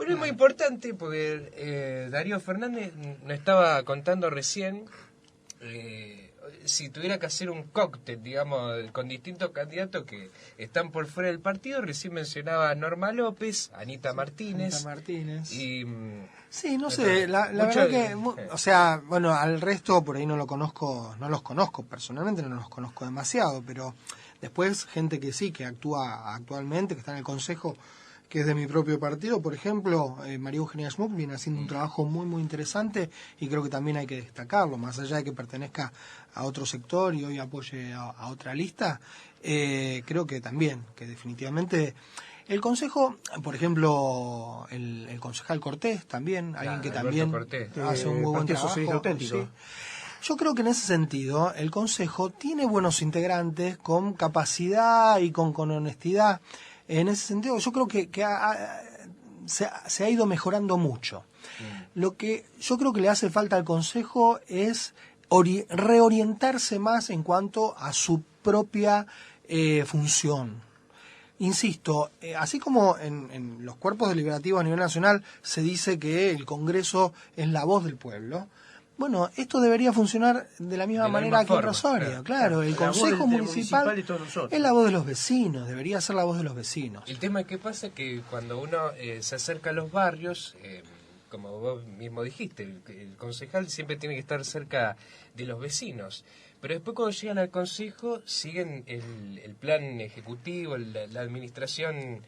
Bueno, es muy importante porque Darío Fernández nos estaba contando recién, si tuviera que hacer un cóctel, digamos, con distintos candidatos que están por fuera del partido, recién mencionaba a Norma López, Anita Martínez. Anita Martínez. Y, sí, no sé, la verdad que, o sea, bueno, al resto por ahí no los conozco personalmente, no los conozco demasiado, pero después gente que sí, que actúa actualmente, que está en el consejo, que es de mi propio partido, por ejemplo, María Eugenia Schmuck viene haciendo un trabajo muy, muy interesante y creo que también hay que destacarlo, más allá de que pertenezca a otro sector y hoy apoye a otra lista, creo que también, que definitivamente el consejo, por ejemplo, el concejal Cortés también, alguien que también hace un muy buen trabajo. Sí. Yo creo que en ese sentido el consejo tiene buenos integrantes con capacidad y con honestidad. En ese sentido, yo creo que se ha ido mejorando mucho. Lo que yo creo que le hace falta al Consejo es reorientarse más en cuanto a su propia función. Insisto, así como en los cuerpos deliberativos a nivel nacional se dice que el Congreso es la voz del pueblo, bueno, esto debería funcionar de la misma manera aquí en Rosario. Claro, el Consejo Municipal es la voz de los vecinos, debería ser la voz de los vecinos. El tema es que pasa que cuando uno se acerca a los barrios, como vos mismo dijiste, el concejal siempre tiene que estar cerca de los vecinos. Pero después cuando llegan al consejo siguen el plan ejecutivo, la administración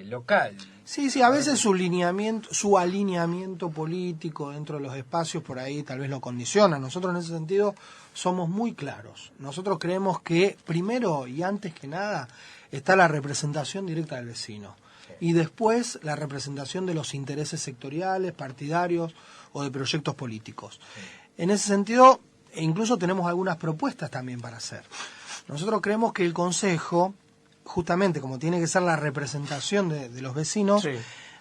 local. Sí, a veces su alineamiento político dentro de los espacios por ahí tal vez lo condiciona. Nosotros en ese sentido somos muy claros. Nosotros creemos que primero y antes que nada está la representación directa del vecino. Y después la representación de los intereses sectoriales, partidarios o de proyectos políticos. En ese sentido, incluso tenemos algunas propuestas también para hacer. Nosotros creemos que el Consejo, justamente como tiene que ser la representación de los vecinos,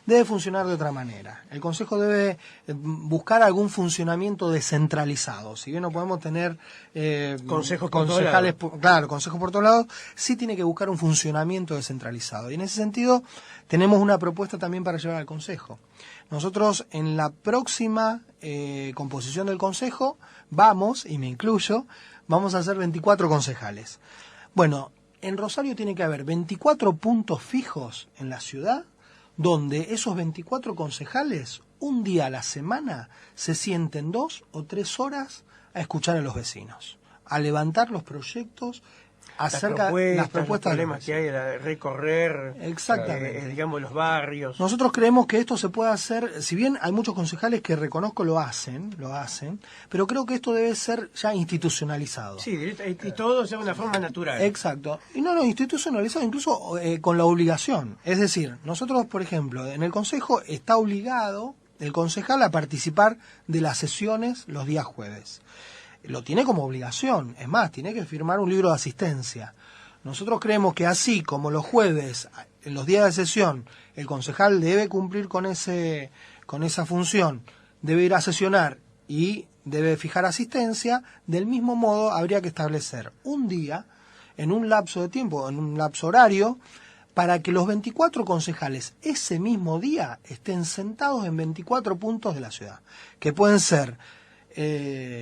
debe funcionar de otra manera. El Consejo debe buscar algún funcionamiento descentralizado. Si bien no podemos tener concejales, consejos por todos lados, sí tiene que buscar un funcionamiento descentralizado. Y en ese sentido tenemos una propuesta también para llevar al Consejo. Nosotros en la próxima composición del Consejo vamos, y me incluyo, vamos a hacer 24 concejales. Bueno, en Rosario tiene que haber 24 puntos fijos en la ciudad donde esos 24 concejales, un día a la semana, se sienten 2 o 3 horas a escuchar a los vecinos, a levantar los proyectos, acerca de las propuestas, los problemas que hay, a recorrer, digamos, los barrios. Nosotros creemos que esto se puede hacer, si bien hay muchos concejales que reconozco lo hacen, pero creo que esto debe ser ya institucionalizado. Sí, y todo sea de una forma natural. Exacto. Y no, institucionalizado incluso con la obligación. Es decir, nosotros, por ejemplo, en el Consejo está obligado el concejal a participar de las sesiones los días jueves. Lo tiene como obligación, es más, tiene que firmar un libro de asistencia. Nosotros creemos que así como los jueves, en los días de sesión, el concejal debe cumplir con esa función, debe ir a sesionar y debe fijar asistencia, del mismo modo habría que establecer un día, en un lapso de tiempo, en un lapso horario, para que los 24 concejales ese mismo día estén sentados en 24 puntos de la ciudad, que pueden ser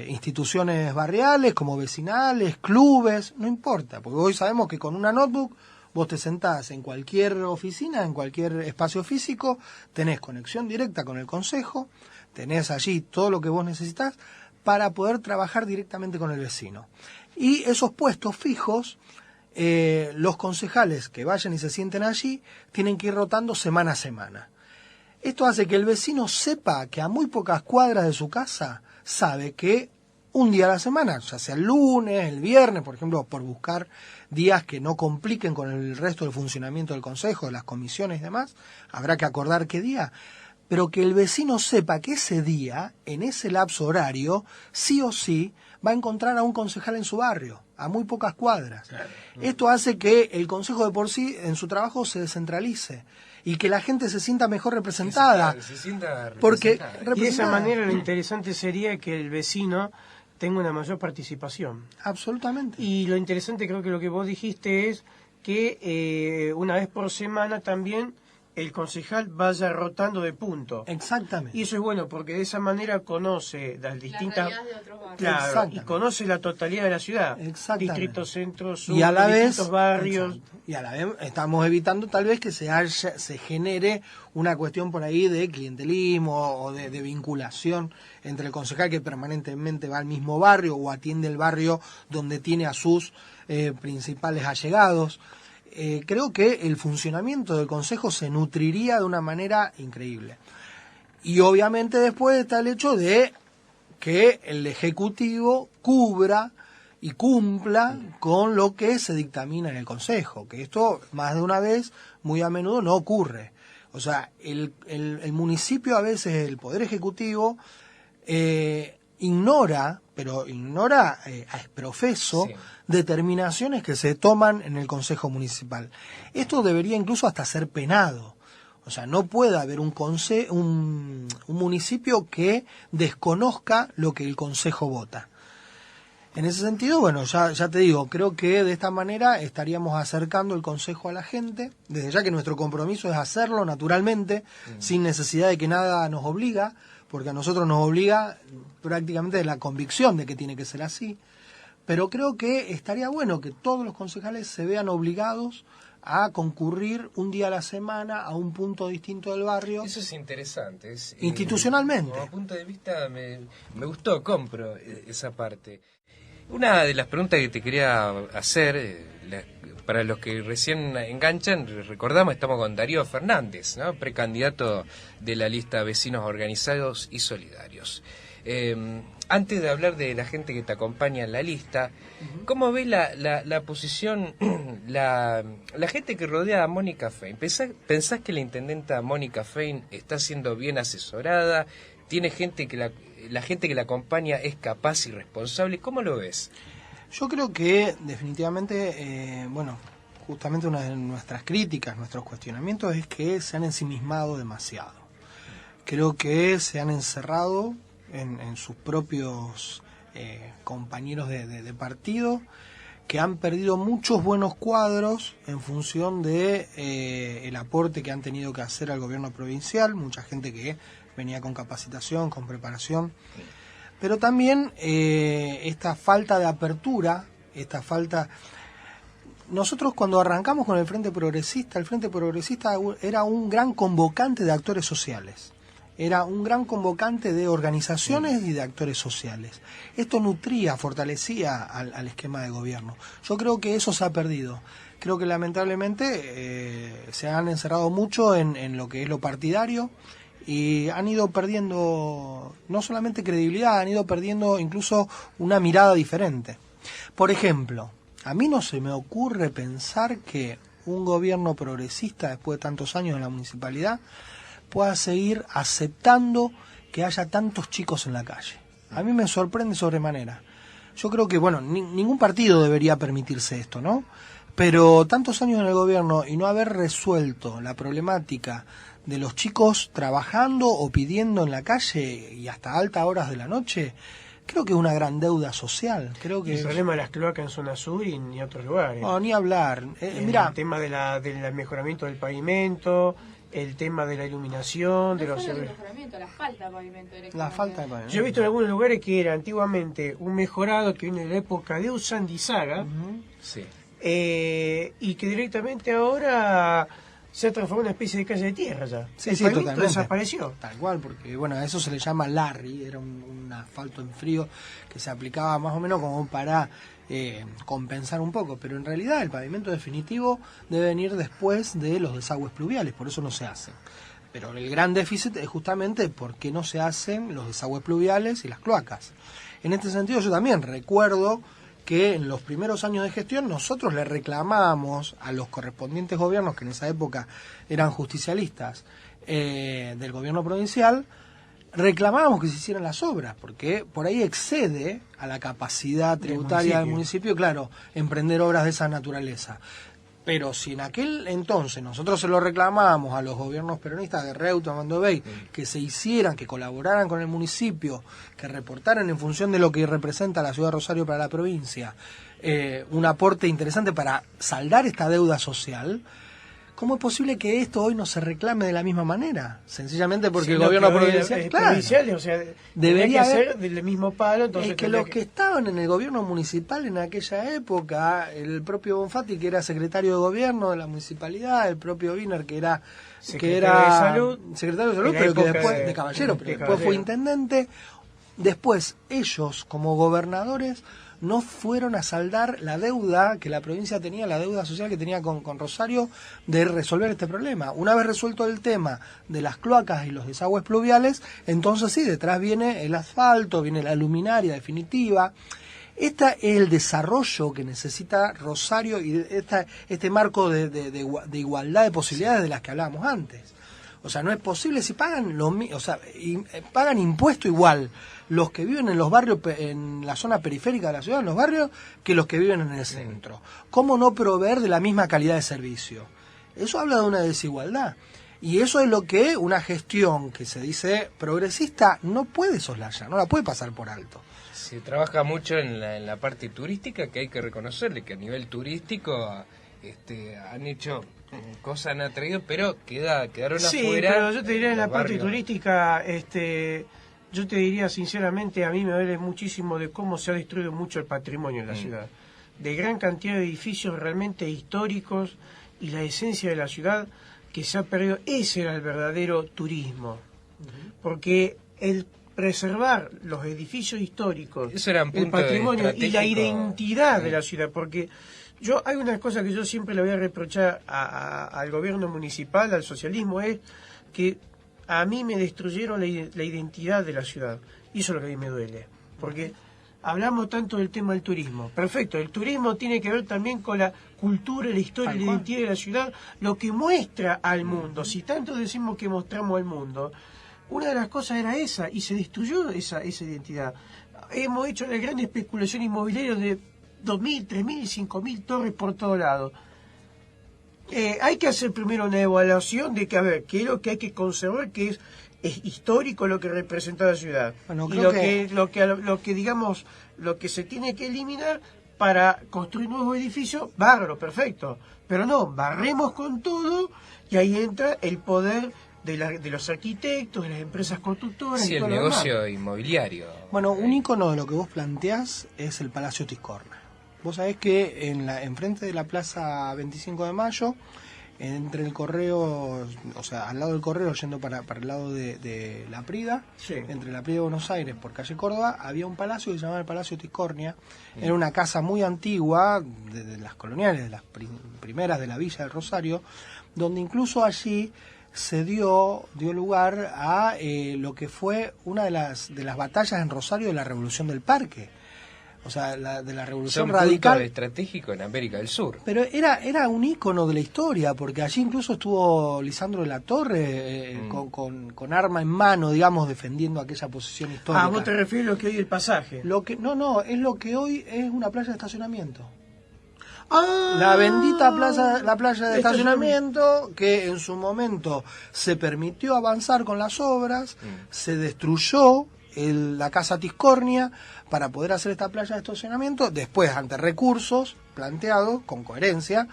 instituciones barriales, como vecinales, clubes, no importa, porque hoy sabemos que con una notebook vos te sentás en cualquier oficina, en cualquier espacio físico, tenés conexión directa con el consejo, tenés allí todo lo que vos necesitas para poder trabajar directamente con el vecino. Y esos puestos fijos, los concejales que vayan y se sienten allí, tienen que ir rotando semana a semana. Esto hace que el vecino sepa que a muy pocas cuadras de su casa sabe que un día a la semana, ya sea el lunes, el viernes, por ejemplo, por buscar días que no compliquen con el resto del funcionamiento del consejo, de las comisiones y demás, habrá que acordar qué día, pero que el vecino sepa que ese día, en ese lapso horario, sí o sí, va a encontrar a un concejal en su barrio, a muy pocas cuadras. Claro. Esto hace que el consejo de por sí, en su trabajo, se descentralice y que la gente se sienta mejor representada. Se sienta representada. Porque y de esa manera lo interesante sería que el vecino tenga una mayor participación. Absolutamente. Y lo interesante, creo que lo que vos dijiste es que una vez por semana también el concejal vaya rotando de punto. Exactamente. Y eso es bueno porque de esa manera conoce las distintas... realidad de otros barrios. Claro, y conoce la totalidad de la ciudad. Exactamente. Distrito centro, sur, Y a la vez, distintos barrios. exacto, y a la vez estamos evitando tal vez que se genere una cuestión por ahí de clientelismo o de vinculación entre el concejal que permanentemente va al mismo barrio o atiende el barrio donde tiene a sus principales allegados. Creo que el funcionamiento del Consejo se nutriría de una manera increíble. Y obviamente después está el hecho de que el Ejecutivo cubra y cumpla con lo que se dictamina en el Consejo, que esto más de una vez, muy a menudo no ocurre. O sea, el municipio a veces, el Poder Ejecutivo, ignora, pero ignora a exprofeso, Sí. determinaciones que se toman en el Consejo Municipal. Esto debería incluso hasta ser penado. O sea, no puede haber un municipio que desconozca lo que el Consejo vota. En ese sentido, bueno, ya te digo, creo que de esta manera estaríamos acercando el Consejo a la gente, desde ya que nuestro compromiso es hacerlo naturalmente, sin necesidad de que nada nos obliga, porque a nosotros nos obliga prácticamente la convicción de que tiene que ser así. Pero creo que estaría bueno que todos los concejales se vean obligados a concurrir un día a la semana a un punto distinto del barrio. Eso es interesante. Institucionalmente. Como punto de vista me gustó, compro esa parte. Una de las preguntas que te quería hacer, para los que recién enganchan, recordamos, estamos con Darío Fernández, ¿no? Precandidato de la lista Vecinos Organizados y Solidarios. Antes de hablar de la gente que te acompaña en la lista, ¿cómo ves la posición, la gente que rodea a Mónica Fein? ¿Pensás que la intendenta Mónica Fein está siendo bien asesorada? ¿Tiene gente que la gente que la acompaña es capaz y responsable? ¿Cómo lo ves? Yo creo que definitivamente, bueno, justamente una de nuestras críticas, nuestros cuestionamientos es que se han ensimismado demasiado. Creo que se han encerrado en sus propios compañeros de partido, que han perdido muchos buenos cuadros en función de el aporte que han tenido que hacer al gobierno provincial, mucha gente que venía con capacitación, con preparación, pero también esta falta de apertura, esta falta... Nosotros cuando arrancamos con el Frente Progresista era un gran convocante de actores sociales. Era un gran convocante de organizaciones y de actores sociales. Esto nutría, fortalecía al esquema de gobierno. Yo creo que eso se ha perdido. Creo que lamentablemente se han encerrado mucho en lo que es lo partidario y han ido perdiendo no solamente credibilidad, han ido perdiendo incluso una mirada diferente. Por ejemplo, a mí no se me ocurre pensar que un gobierno progresista, después de tantos años en la municipalidad, pueda seguir aceptando que haya tantos chicos en la calle. A mí me sorprende sobremanera. Yo creo que, bueno, ningún partido debería permitirse esto, ¿no? Pero tantos años en el gobierno y no haber resuelto la problemática de los chicos trabajando o pidiendo en la calle y hasta altas horas de la noche, creo que es una gran deuda social. Creo que El problema de las cloacas en zona sur y en otros lugares. No, ni hablar. Mira, El tema del mejoramiento del pavimento, el tema de la iluminación, de No los... solo el mejoramiento, la falta de pavimento directamente. la falta de pavimento. Yo he visto en algunos lugares que era antiguamente un mejorado que viene de la época de Usandizaga, Sí. y que directamente ahora se ha transformado en una especie de calle de tierra ya. Sí, El sí, pavimento totalmente. desapareció. Tal cual, porque bueno, a eso se le llama Larry, era un asfalto en frío que se aplicaba más o menos como para compensar un poco, pero en realidad el pavimento definitivo debe venir después de los desagües pluviales, por eso no se hace. Pero el gran déficit es justamente por qué no se hacen los desagües pluviales y las cloacas. En este sentido yo también recuerdo que en los primeros años de gestión nosotros le reclamábamos a los correspondientes gobiernos, que en esa época eran justicialistas, del gobierno provincial, reclamábamos que se hicieran las obras, porque por ahí excede a la capacidad tributaria del municipio, claro, emprender obras de esa naturaleza. Pero si en aquel entonces nosotros se lo reclamábamos a los gobiernos peronistas de Reutemann, Mandovey, que se hicieran, que colaboraran con el municipio, que reportaran en función de lo que representa la ciudad de Rosario para la provincia, un aporte interesante para saldar esta deuda social, ¿cómo es posible que esto hoy no se reclame de la misma manera? Sencillamente porque el Siendo gobierno que hoy provincial, es claro, provincial, o sea, debería que haber- ser del mismo palo, entonces es que tendría los que estaban en el gobierno municipal en aquella época, el propio Bonfatti, que era secretario de gobierno de la municipalidad, el propio Wiener, que era Secretario de Salud, secretario de salud, en la pero que época después de Caballero, pero de después fue Caballero. intendente. Después ellos, como gobernadores, no fueron a saldar la deuda que la provincia tenía, la deuda social que tenía con Rosario, de resolver este problema. Una vez resuelto el tema de las cloacas y los desagües pluviales, entonces sí, detrás viene el asfalto, viene la luminaria definitiva. Este es el desarrollo que necesita Rosario y este marco de igualdad de posibilidades de las que hablábamos antes. O sea, no es posible si pagan pagan impuesto igual los que viven en los barrios, en la zona periférica de la ciudad, en los barrios, que los que viven en el centro. ¿Cómo no proveer de la misma calidad de servicio? Eso habla de una desigualdad. Y eso es lo que una gestión que se dice progresista no puede soslayar, no la puede pasar por alto. Se trabaja mucho en la parte turística, que hay que reconocerle que a nivel turístico han hecho cosas, han atraído, pero quedaron Sí, afuera. pero yo te diría en la los parte barrios. turística, yo te diría sinceramente, a mí me duele muchísimo de cómo se ha destruido mucho el patrimonio en la ciudad. De gran cantidad de edificios realmente históricos y la esencia de la ciudad que se ha perdido. Ese era el verdadero turismo. Porque el preservar los edificios históricos, Eso era un el punto patrimonio y la estratégico. identidad de la ciudad, porque hay una cosa que yo siempre le voy a reprochar al gobierno municipal, al socialismo, es que a mí me destruyeron la identidad de la ciudad. Y eso es lo que a mí me duele. Porque hablamos tanto del tema del turismo. Perfecto, el turismo tiene que ver también con la cultura, la historia, la identidad de la ciudad, lo que muestra al mundo. Si tanto decimos que mostramos al mundo, una de las cosas era esa, y se destruyó esa identidad. Hemos hecho la gran especulación inmobiliaria de 2.000, 3.000, 5.000 torres por todos lados. Hay que hacer primero una evaluación de que, a ver, qué es lo que hay que conservar, que es histórico lo que representa la ciudad. Bueno, Y creo lo que se tiene que eliminar para construir nuevos edificios, bárbaro, perfecto. Pero no, barremos con todo y ahí entra el poder de los arquitectos, de las empresas constructoras. Sí, y el todo lo demás. negocio inmobiliario. Bueno, un ícono de lo que vos planteás es el Palacio Tiscornia. Vos sabés que enfrente de la Plaza 25 de Mayo, entre el Correo, o sea, al lado del Correo, yendo para el lado de La Prida, Sí. entre La Prida y Buenos Aires, por calle Córdoba, había un palacio que se llamaba el Palacio Tiscornia. Era una casa muy antigua, de las coloniales, de las primeras de la Villa del Rosario, donde incluso allí se dio lugar a lo que fue una de las batallas en Rosario de la Revolución del Parque. O sea, de la Revolución Son Radical. puntos estratégicos en América del Sur. Pero era un ícono de la historia, porque allí incluso estuvo Lisandro de la Torre con arma en mano, digamos, defendiendo aquella posición histórica. Ah, vos te refieres a lo que hoy el pasaje. No, es lo que hoy es una playa de estacionamiento. Ah, La bendita la playa de estacionamiento que en su momento se permitió avanzar con las obras, se destruyó la casa Tiscornia para poder hacer esta playa de estacionamiento. Después, ante recursos planteados con coherencia,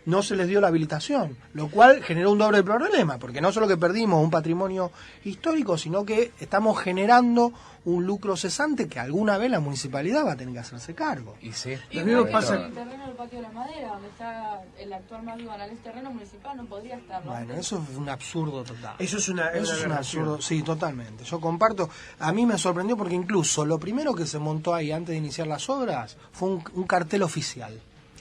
no se les dio la habilitación, lo cual generó un doble problema, porque no solo que perdimos un patrimonio histórico, sino que estamos generando un lucro cesante que alguna vez la municipalidad va a tener que hacerse cargo. Y sí, Y Lo mismo por pasa- ejemplo, el terreno del Patio de la Madera, donde está el actual McDonald's, es terreno municipal, no podría estar, ¿no? Bueno, eso es un absurdo total. Eso es una Eso es un aberración. absurdo, sí, totalmente. Yo comparto. A mí me sorprendió porque incluso lo primero que se montó ahí antes de iniciar las obras fue un cartel oficial.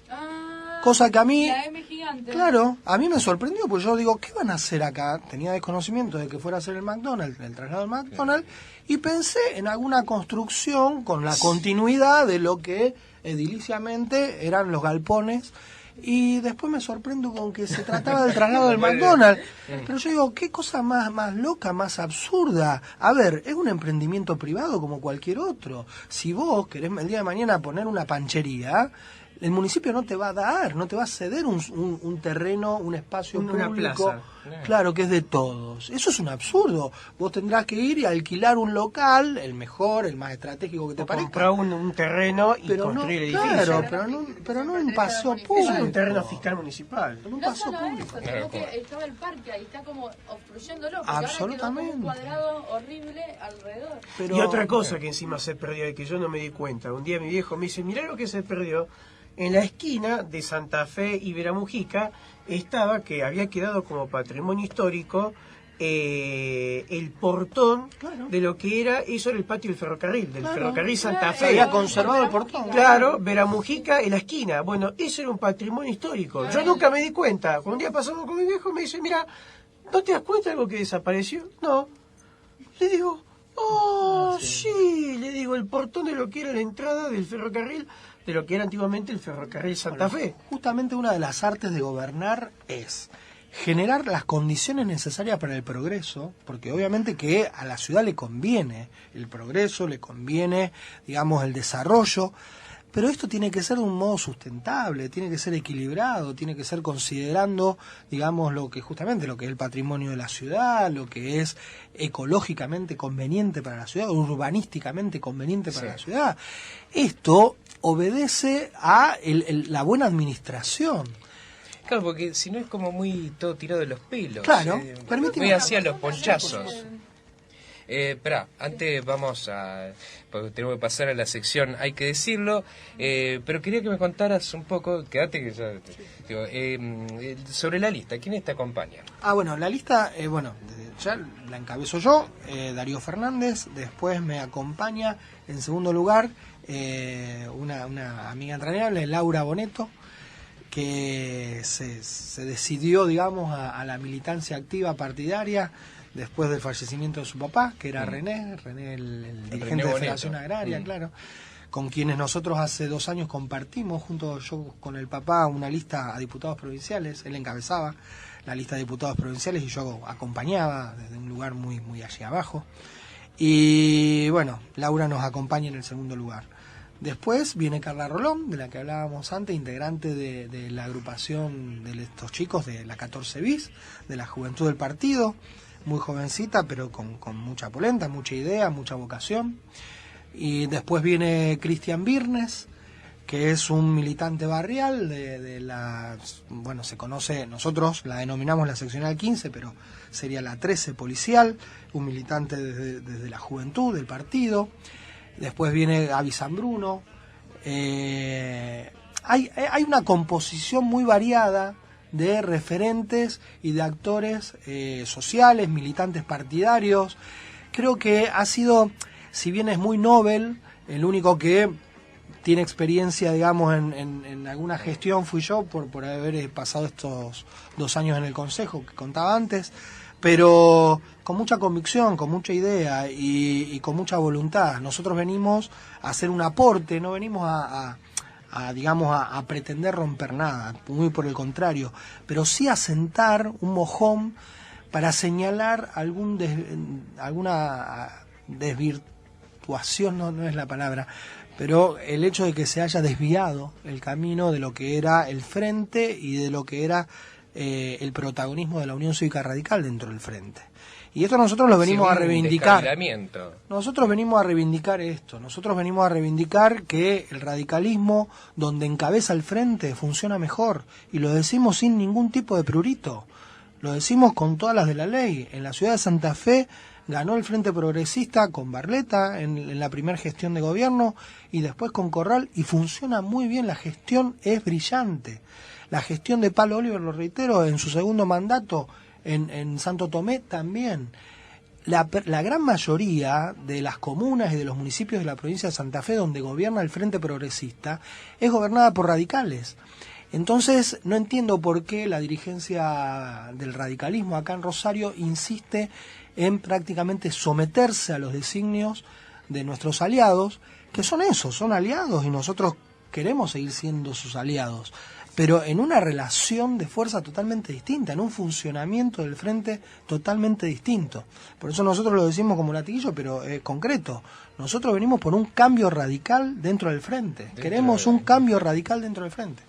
Ah, Cosa que a mí, la M gigante. claro, a mí me sorprendió, porque yo digo, ¿qué van a hacer acá? Tenía desconocimiento de que fuera a ser el McDonald's, el traslado del McDonald's, y pensé en alguna construcción con la continuidad de lo que ediliciamente eran los galpones. Y después me sorprendo con que se trataba del traslado del McDonald's. Pero yo digo, qué cosa más loca, más absurda. A ver, es un emprendimiento privado como cualquier otro. Si vos querés el día de mañana poner una panchería, el municipio no te va a dar, no te va a ceder un terreno, un espacio Una público. plaza. Claro, que es de todos. Eso es un absurdo. Vos tendrás que ir y alquilar un local, el mejor, el más estratégico que te parezca. Comprar un terreno y Pero no, construir edificios. claro, pero no en paseo Es público. un terreno fiscal municipal. En un No paseo solo público. eso, sino que estaba el parque ahí, está como obstruyéndolo. Porque Absolutamente. ahora quedó como un cuadrado horrible alrededor. Pero, Y otra cosa que encima se perdió y que yo no me di cuenta. Un día mi viejo me dice, mirá lo que se perdió. En la esquina de Santa Fe y Veramujica estaba, que había quedado como patrimonio histórico, el portón de lo que era, eso era el patio del ferrocarril, del ferrocarril Santa se Fe. había conservado el portón. Claro, Veramujica en la esquina. Bueno, eso era un patrimonio histórico. Yo nunca me di cuenta. Cuando un día pasamos con mi viejo me dice, mira, ¿no te das cuenta de algo que desapareció? No. Le digo, oh, sí. Le digo, el portón de lo que era la entrada del ferrocarril, de lo que era antiguamente el ferrocarril Santa Fe. Justamente una de las artes de gobernar es generar las condiciones necesarias para el progreso, porque obviamente que a la ciudad le conviene el progreso, le conviene, digamos, el desarrollo, pero esto tiene que ser de un modo sustentable, tiene que ser equilibrado, tiene que ser considerando, digamos, lo que justamente lo que es el patrimonio de la ciudad, lo que es ecológicamente conveniente para la ciudad, urbanísticamente conveniente para la ciudad. Esto obedece a la buena administración. Claro, porque si no es como muy todo tirado de los pelos. Claro, permíteme. Muy hacia los ponchazos. Esperá, antes vamos a... porque tenemos que pasar a la sección, hay que decirlo, pero quería que me contaras un poco, quédate que ya... sobre la lista, ¿quiénes te acompañan? Bueno, la lista, ya la encabezo yo, Darío Fernández, después me acompaña en segundo lugar una amiga entrañable, Laura Boneto, que se decidió, digamos, a la militancia activa partidaria después del fallecimiento de su papá, que era René el dirigente de Federación Agraria, claro, con quienes nosotros hace 2 años compartimos, junto yo con el papá, una lista a diputados provinciales. Él encabezaba la lista de diputados provinciales y yo acompañaba desde un lugar muy, muy allí abajo. Y bueno, Laura nos acompaña en el segundo lugar. Después viene Carla Rolón, de la que hablábamos antes, integrante de la agrupación de estos chicos de la 14 bis, de la juventud del partido, muy jovencita, pero con mucha polenta, mucha idea, mucha vocación. Y después viene Cristian Birnes, que es un militante barrial de la... Bueno, se conoce, nosotros la denominamos la seccional 15, pero sería la 13 policial, un militante desde la juventud del partido. Después viene Gaby Zambruno. Hay una composición muy variada de referentes y de actores sociales, militantes partidarios. Creo que ha sido, si bien es muy novel, el único que tiene experiencia, digamos, en alguna gestión fui yo, por haber pasado estos 2 años en el Consejo que contaba antes, pero con mucha convicción, con mucha idea y con mucha voluntad. Nosotros venimos a hacer un aporte, no venimos a pretender romper nada, muy por el contrario, pero sí a sentar un mojón para señalar alguna desvirtuación, no es la palabra, pero el hecho de que se haya desviado el camino de lo que era el frente y de lo que era el protagonismo de la Unión Cívica Radical dentro del frente. Y esto nosotros lo venimos a reivindicar. Nosotros venimos a reivindicar esto. Nosotros venimos a reivindicar que el radicalismo, donde encabeza el frente, funciona mejor. Y lo decimos sin ningún tipo de prurito. Lo decimos con todas las de la ley. En la ciudad de Santa Fe ganó el Frente Progresista con Barleta en la primera gestión de gobierno y después con Corral. Y funciona muy bien. La gestión es brillante. La gestión de Palo Oliver, lo reitero, en su segundo mandato en Santo Tomé también. La gran mayoría de las comunas y de los municipios de la provincia de Santa Fe donde gobierna el Frente Progresista es gobernada por radicales. Entonces no entiendo por qué la dirigencia del radicalismo acá en Rosario insiste en prácticamente someterse a los designios de nuestros aliados, que son esos, son aliados y nosotros queremos seguir siendo sus aliados, pero en una relación de fuerza totalmente distinta, en un funcionamiento del frente totalmente distinto. Por eso nosotros lo decimos como latiguillo, pero es concreto. Nosotros venimos por un cambio radical dentro del frente. Queremos un cambio radical dentro del frente.